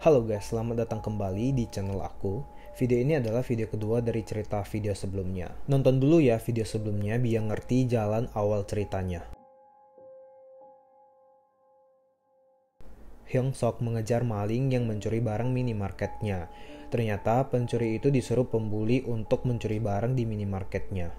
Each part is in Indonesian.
Halo guys, selamat datang kembali di channel aku. Video ini adalah video kedua dari cerita video sebelumnya. Nonton dulu ya video sebelumnya biar ngerti jalan awal ceritanya. Hyung Sok mengejar maling yang mencuri barang minimarketnya. Ternyata pencuri itu disuruh pembuli untuk mencuri barang di minimarketnya.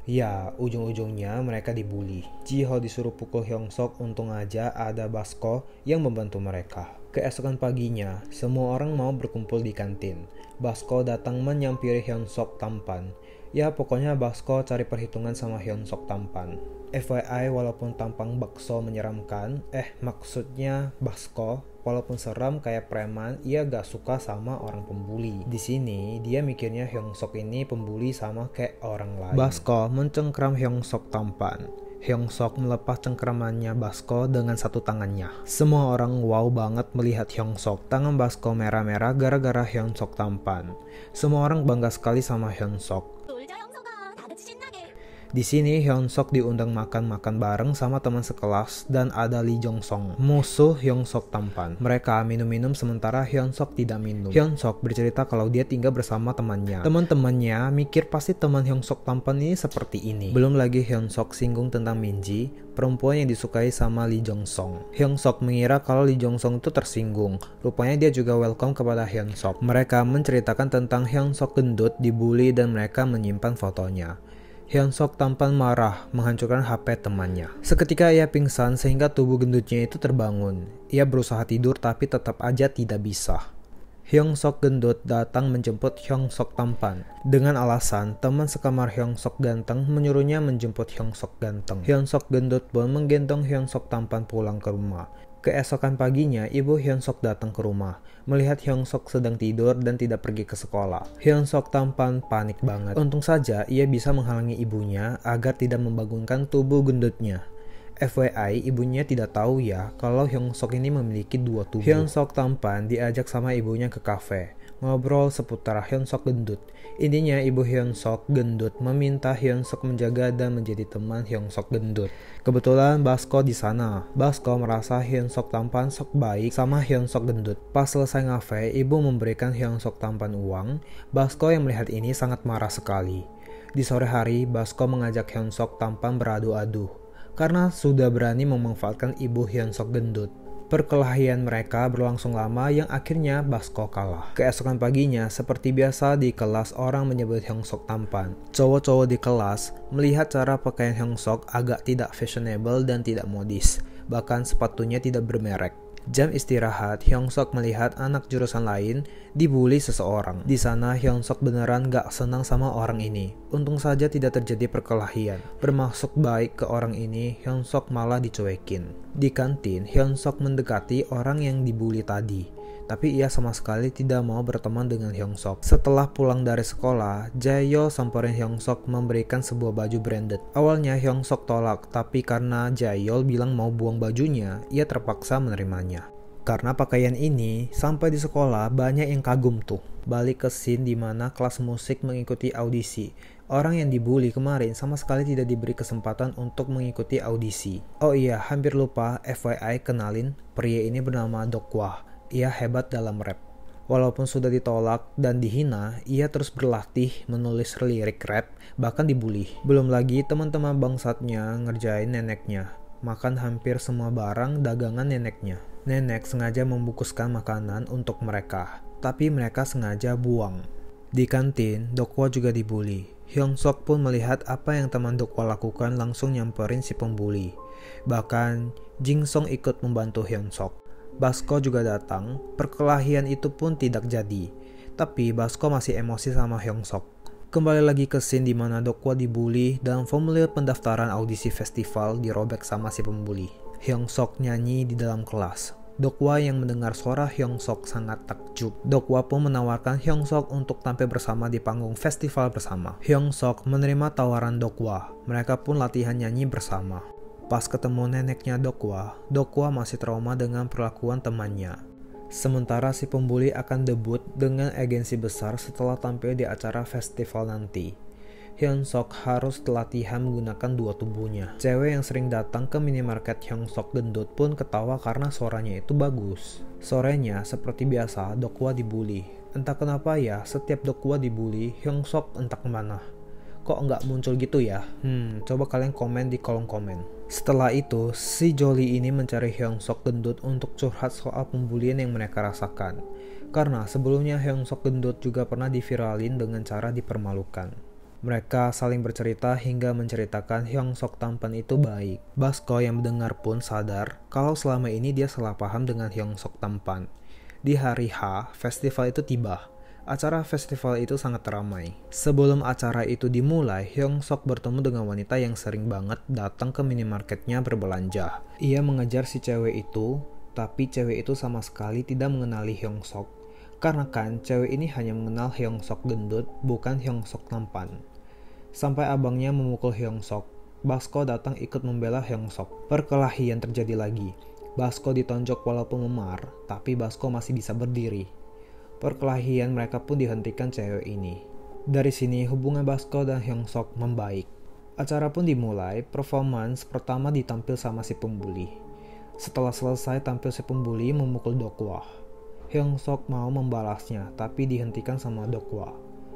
Ya, ujung-ujungnya mereka dibully. Ji-ho disuruh pukul Hyung Sok, untung aja ada Basko yang membantu mereka. Keesokan paginya, semua orang mau berkumpul di kantin. Basko datang menyampiri Hyung Sok tampan. Ya, pokoknya Basko cari perhitungan sama Hyung Sok tampan. FYI, walaupun tampang bakso menyeramkan, maksudnya Basko, walaupun seram kayak preman, ia gak suka sama orang pembuli. Di sini dia mikirnya Hyung Sok ini pembuli sama kayak orang lain. Basko mencengkram Hyung Sok tampan. Hyung Sok melepas cengkramannya Basko dengan satu tangannya. Semua orang wow banget melihat Hyung Sok. Tangan Basko merah-merah gara-gara Hyung Sok tampan. Semua orang bangga sekali sama Hyung Sok. Di sini Hyun Sok diundang makan-makan bareng sama teman sekelas dan ada Lee Jong Song, musuh Hyun Sok tampan. Mereka minum-minum sementara Hyun Sok tidak minum. Hyun Sok bercerita kalau dia tinggal bersama temannya. Teman-temannya mikir pasti teman Hyun Sok tampan ini seperti ini. Belum lagi Hyun Sok singgung tentang Minji, perempuan yang disukai sama Lee Jong Song. Hyun Sok mengira kalau Lee Jong Song itu tersinggung. Rupanya dia juga welcome kepada Hyun Sok. Mereka menceritakan tentang Hyun Sok gendut, dibully dan mereka menyimpan fotonya. Hyun Sok tampan marah menghancurkan HP temannya. Seketika ia pingsan sehingga tubuh gendutnya itu terbangun. Ia berusaha tidur tapi tetap aja tidak bisa. Hyun Sok gendut datang menjemput Hyun Sok tampan. Dengan alasan teman sekamar Hyun Sok ganteng menyuruhnya menjemput Hyun Sok ganteng. Hyun Sok gendut pun menggendong Hyun Sok tampan pulang ke rumah. Keesokan paginya, ibu Hyun Sok datang ke rumah. Melihat Hyun Sok sedang tidur dan tidak pergi ke sekolah. Hyun Sok tampan panik banget. Untung saja ia bisa menghalangi ibunya agar tidak membangunkan tubuh gendutnya. FYI, ibunya tidak tahu ya kalau Hyun Sok ini memiliki dua tubuh. Hyun Sok tampan diajak sama ibunya ke kafe. Ngobrol seputar Hyun Sok gendut. Intinya ibu Hyun Sok gendut meminta Hyun Sok menjaga dan menjadi teman Hyun Sok gendut. Kebetulan Basko di sana. Basko merasa Hyun Sok tampan sok baik sama Hyun Sok gendut. Pas selesai ngafe, ibu memberikan Hyun Sok tampan uang. Basko yang melihat ini sangat marah sekali. Di sore hari, Basko mengajak Hyun Sok tampan beradu-adu karena sudah berani memanfaatkan ibu Hyun Sok gendut. Perkelahian mereka berlangsung lama yang akhirnya Basko kalah. Keesokan paginya, seperti biasa di kelas orang menyebut Hyun Sok tampan. Cowok-cowok di kelas melihat cara pakaian Hyun Sok agak tidak fashionable dan tidak modis. Bahkan sepatunya tidak bermerek. Jam istirahat, Hyun Sok melihat anak jurusan lain dibully seseorang. Di sana Hyun Sok beneran gak senang sama orang ini. Untung saja tidak terjadi perkelahian. Bermaksud baik ke orang ini, Hyun Sok malah dicuekin. Di kantin, Hyun Sok mendekati orang yang dibully tadi. Tapi ia sama sekali tidak mau berteman dengan Hyun Sok. Setelah pulang dari sekolah, Jaeyo samperin Hyun Sok memberikan sebuah baju branded. Awalnya Hyun Sok tolak, tapi karena Jaeyo bilang mau buang bajunya, ia terpaksa menerimanya. Karena pakaian ini, sampai di sekolah banyak yang kagum tuh. Balik ke scene dimana kelas musik mengikuti audisi. Orang yang dibully kemarin sama sekali tidak diberi kesempatan untuk mengikuti audisi. Oh iya, hampir lupa, FYI kenalin, pria ini bernama Dokwa. Ia hebat dalam rap. Walaupun sudah ditolak dan dihina, ia terus berlatih menulis lirik rap, bahkan dibully. Belum lagi teman-teman bangsatnya ngerjain neneknya, makan hampir semua barang dagangan neneknya. Nenek sengaja membungkuskan makanan untuk mereka, tapi mereka sengaja buang. Di kantin, Dokwa juga dibully. Hyun Sok pun melihat apa yang teman Dokwa lakukan langsung nyamperin si pembuli. Bahkan, Jin Song ikut membantu Hyun Sok. Basko juga datang, perkelahian itu pun tidak jadi. Tapi Basko masih emosi sama Hyun Sok. Kembali lagi ke scene dimana Dokwa dibully dan formulir pendaftaran audisi festival dirobek sama si pembuli. Hyun Sok nyanyi di dalam kelas. Dokwa yang mendengar suara Hyun Sok sangat takjub. Dokwa pun menawarkan Hyun Sok untuk tampil bersama di panggung festival bersama. Hyun Sok menerima tawaran Dokwa. Mereka pun latihan nyanyi bersama. Pas ketemu neneknya Dokwa, Dokwa masih trauma dengan perlakuan temannya. Sementara si pembuli akan debut dengan agensi besar setelah tampil di acara festival nanti. Hyunsok harus latihan menggunakan dua tubuhnya. Cewek yang sering datang ke minimarket Hyunsok gendut pun ketawa karena suaranya itu bagus. Sorenya, seperti biasa, Dokwa dibully. Entah kenapa ya, setiap Dokwa dibully, Hyunsok entah kemana. Kok nggak muncul gitu ya? Coba kalian komen di kolom komen. Setelah itu, si Jolly ini mencari Hyunsok gendut untuk curhat soal pembulian yang mereka rasakan. Karena sebelumnya Hyunsok gendut juga pernah diviralin dengan cara dipermalukan. Mereka saling bercerita hingga menceritakan Hyunsok tampan itu baik. Basko yang mendengar pun sadar kalau selama ini dia salah paham dengan Hyunsok tampan. Di hari H, festival itu tiba. Acara festival itu sangat ramai. Sebelum acara itu dimulai, Hyunsok bertemu dengan wanita yang sering banget datang ke minimarketnya berbelanja. Ia mengejar si cewek itu, tapi cewek itu sama sekali tidak mengenali Hyunsok. Karena kan cewek ini hanya mengenal Hyunsok gendut, bukan Hyunsok tampan. Sampai abangnya memukul Hyunsok. Basko datang ikut membela Hyunsok. Perkelahian terjadi lagi. Basko ditonjok walaupun memar, tapi Basko masih bisa berdiri. Perkelahian mereka pun dihentikan cewek ini. Dari sini hubungan Basko dan Hyunsok membaik. Acara pun dimulai, performance pertama ditampil sama si pembuli. Setelah selesai tampil si pembuli memukul Dokwa. Hyunsok mau membalasnya, tapi dihentikan sama Dokwa.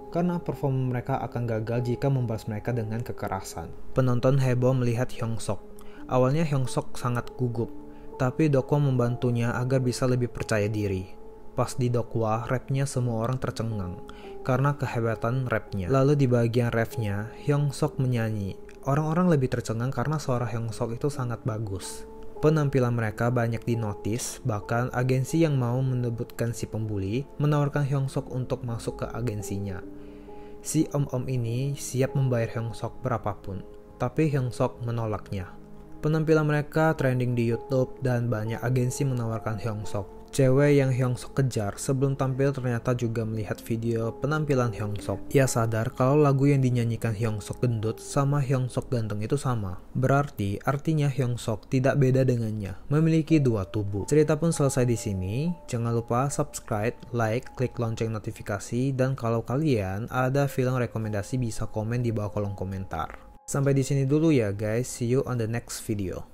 Karena performa mereka akan gagal jika membalas mereka dengan kekerasan. Penonton heboh melihat Hyunsok. Awalnya Hyunsok sangat gugup, tapi Dokwa membantunya agar bisa lebih percaya diri. Pas di Dokwa, rapnya semua orang tercengang karena kehebatan rapnya. Lalu di bagian refnya, Hyunsok menyanyi. Orang-orang lebih tercengang karena suara Hyunsok itu sangat bagus. Penampilan mereka banyak dinotis, bahkan agensi yang mau menyebutkan si pembuli menawarkan Hyunsok untuk masuk ke agensinya. Si om-om ini siap membayar Hyunsok berapapun, tapi Hyunsok menolaknya. Penampilan mereka trending di YouTube dan banyak agensi menawarkan Hyunsok. Cewek yang Hyunsok kejar sebelum tampil ternyata juga melihat video penampilan Hyunsok. Ia sadar kalau lagu yang dinyanyikan Hyunsok gendut sama Hyunsok ganteng itu sama. Berarti artinya Hyunsok tidak beda dengannya, memiliki dua tubuh. Cerita pun selesai di sini. Jangan lupa subscribe, like, klik lonceng notifikasi, dan kalau kalian ada film rekomendasi bisa komen di bawah kolom komentar. Sampai di sini dulu ya guys. See you on the next video.